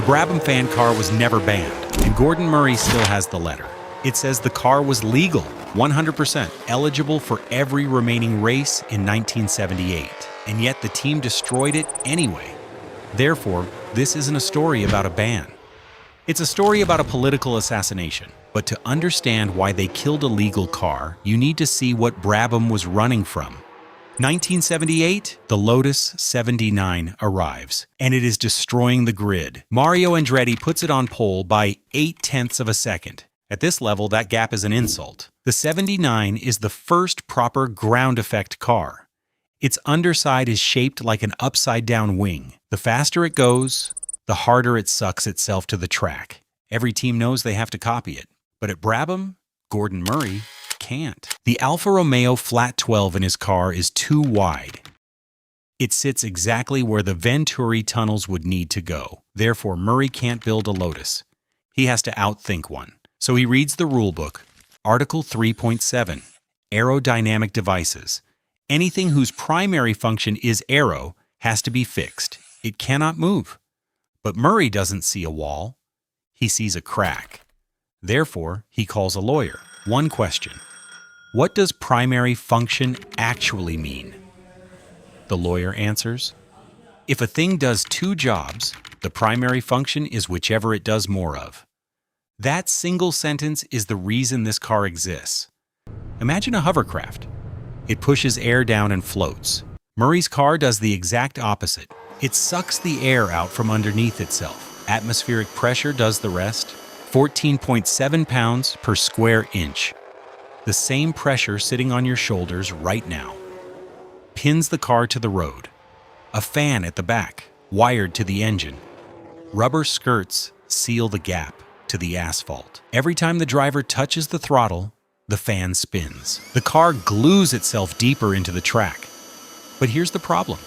Brabham fan car was never banned, and Gordon Murray still has the letter. It says the car was legal, 100%, eligible for every remaining race in 1978, and yet the team destroyed it anyway. Therefore, this isn't a story about a ban. It's a story about a political assassination. But to understand why they killed a legal car, you need to see what Brabham was running from. 1978, the Lotus 79 arrives, and it is destroying the grid. Mario Andretti puts it on pole by 0.8 of a second. At this level, that gap is an insult. The 79 is the first proper ground effect car. Its underside is shaped like an upside-down wing. The faster it goes, the harder it sucks itself to the track. Every team knows they have to copy it. But at Brabham, Gordon Murray can't. The Alfa Romeo Flat 12 in his car is too wide. It sits exactly where the Venturi tunnels would need to go. Therefore, Murray can't build a Lotus. He has to outthink one. So he reads the rulebook, Article 3.7, Aerodynamic Devices. Anything whose primary function is aero has to be fixed. It cannot move. But Murray doesn't see a wall. He sees a crack. Therefore, he calls a lawyer. One question: what does primary function actually mean? The lawyer answers, if a thing does two jobs, the primary function is whichever it does more of. That single sentence is the reason this car exists. Imagine a hovercraft. It pushes air down and floats. Murray's car does the exact opposite. It sucks the air out from underneath itself. Atmospheric pressure does the rest. 14.7 pounds per square inch. The same pressure sitting on your shoulders right now. Pins the car to the road. A fan at the back, wired to the engine. Rubber skirts seal the gap to the asphalt. Every time the driver touches the throttle, the fan spins. The car glues itself deeper into the track. But here's the problem.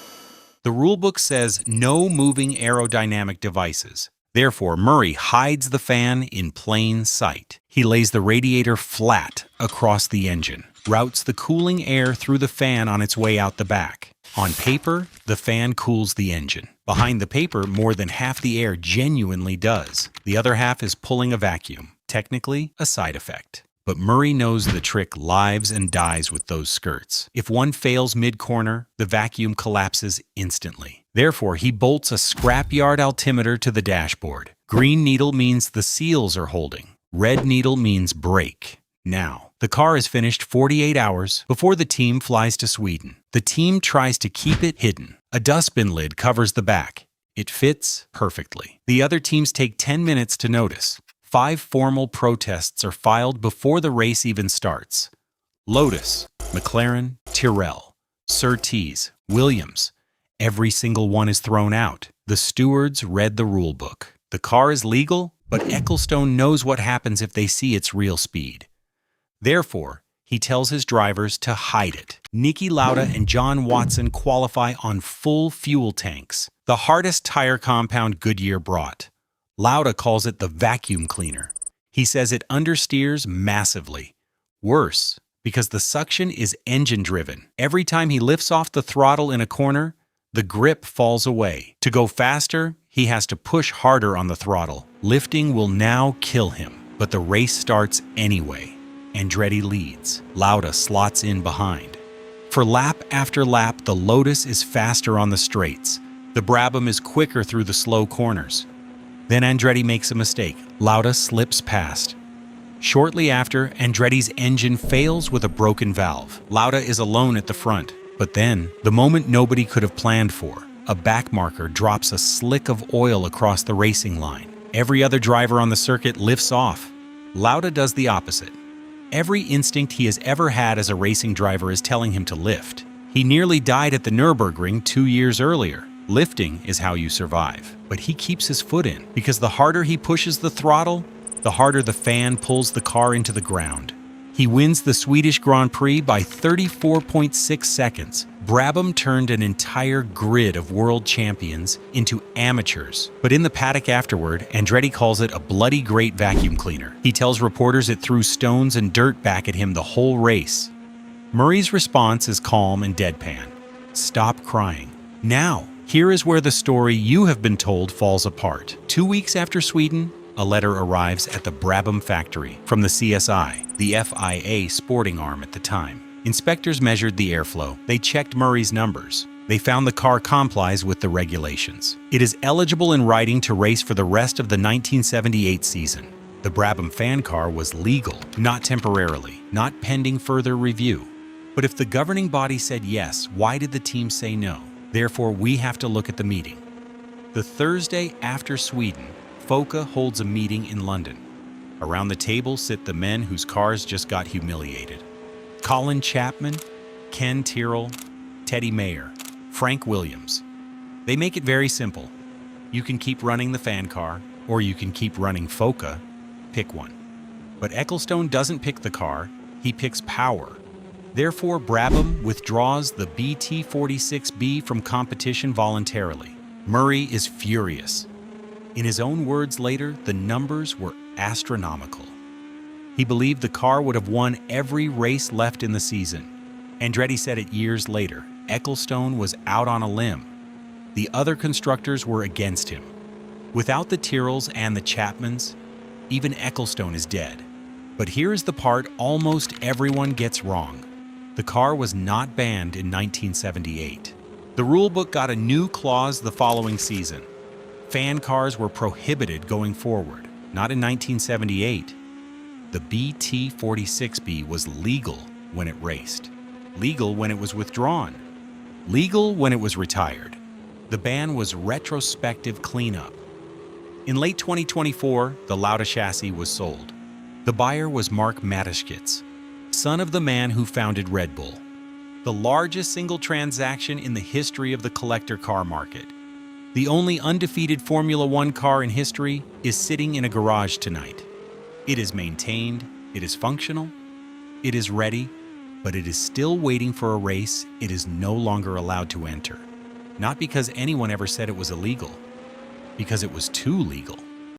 The rulebook says no moving aerodynamic devices. Therefore, Murray hides the fan in plain sight. He lays the radiator flat across the engine, routes the cooling air through the fan on its way out the back. On paper, the fan cools the engine. Behind the paper, more than half the air genuinely does. The other half is pulling a vacuum, technically a side effect. But Murray knows the trick lives and dies with those skirts. If one fails mid-corner, the vacuum collapses instantly. Therefore, he bolts a scrapyard altimeter to the dashboard. Green needle means the seals are holding. Red needle means brake. Now, the car is finished 48 hours before the team flies to Sweden. The team tries to keep it hidden. A dustbin lid covers the back. It fits perfectly. The other teams take 10 minutes to notice. 5 formal protests are filed before the race even starts. Lotus, McLaren, Tyrrell, Surtees, Williams. Every single one is thrown out. The stewards read the rulebook. The car is legal, but Ecclestone knows what happens if they see its real speed. Therefore, he tells his drivers to hide it. Niki Lauda and John Watson qualify on full fuel tanks, the hardest tire compound Goodyear brought. Lauda calls it the vacuum cleaner. He says it understeers massively. Worse, because the suction is engine-driven. Every time he lifts off the throttle in a corner, the grip falls away. To go faster, he has to push harder on the throttle. Lifting will now kill him, but the race starts anyway. Andretti leads. Lauda slots in behind. For lap after lap, the Lotus is faster on the straights. The Brabham is quicker through the slow corners. Then Andretti makes a mistake. Lauda slips past. Shortly after, Andretti's engine fails with a broken valve. Lauda is alone at the front. But then, the moment nobody could have planned for, a backmarker drops a slick of oil across the racing line. Every other driver on the circuit lifts off. Lauda does the opposite. Every instinct he has ever had as a racing driver is telling him to lift. He nearly died at the Nürburgring 2 years earlier. Lifting is how you survive. But he keeps his foot in, because the harder he pushes the throttle, the harder the fan pulls the car into the ground. He wins the Swedish Grand Prix by 34.6 seconds. Brabham turned an entire grid of world champions into amateurs. But in the paddock afterward, Andretti calls it a bloody great vacuum cleaner. He tells reporters it threw stones and dirt back at him the whole race. Murray's response is calm and deadpan. Stop crying. Now, Here is where the story you have been told falls apart. 2 weeks after Sweden, a letter arrives at the Brabham factory from the CSI, the FIA sporting arm at the time. Inspectors measured the airflow. They checked Murray's numbers. They found the car complies with the regulations. It is eligible in writing to race for the rest of the 1978 season. The Brabham fan car was legal, not temporarily, not pending further review. But if the governing body said yes, why did the team say no? Therefore, we have to look at the meeting. The Thursday after Sweden, FOCA holds a meeting in London. Around the table sit the men whose cars just got humiliated. Colin Chapman, Ken Tyrrell, Teddy Mayer, Frank Williams. They make it very simple. You can keep running the fan car, or you can keep running FOCA. Pick one. But Ecclestone doesn't pick the car, he picks power. Therefore, Brabham withdraws the BT46B from competition voluntarily. Murray is furious. In his own words later, the numbers were astronomical. He believed the car would have won every race left in the season. Andretti said it years later. Ecclestone was out on a limb. The other constructors were against him. Without the Tyrrells and the Chapmans, even Ecclestone is dead. But here is the part almost everyone gets wrong. The car was not banned in 1978. The rulebook got a new clause the following season. Fan cars were prohibited going forward, not in 1978. The BT46B was legal when it raced, legal when it was withdrawn, legal when it was retired. The ban was retrospective cleanup. In late 2024, the Lotus chassis was sold. The buyer was Mark Matischkitz, son of the man who founded Red Bull. The largest single transaction in the history of the collector car market. The only undefeated Formula One car in history is sitting in a garage tonight. It is maintained, it is functional, it is ready, but it is still waiting for a race it is no longer allowed to enter. Not because anyone ever said it was illegal, because it was too legal.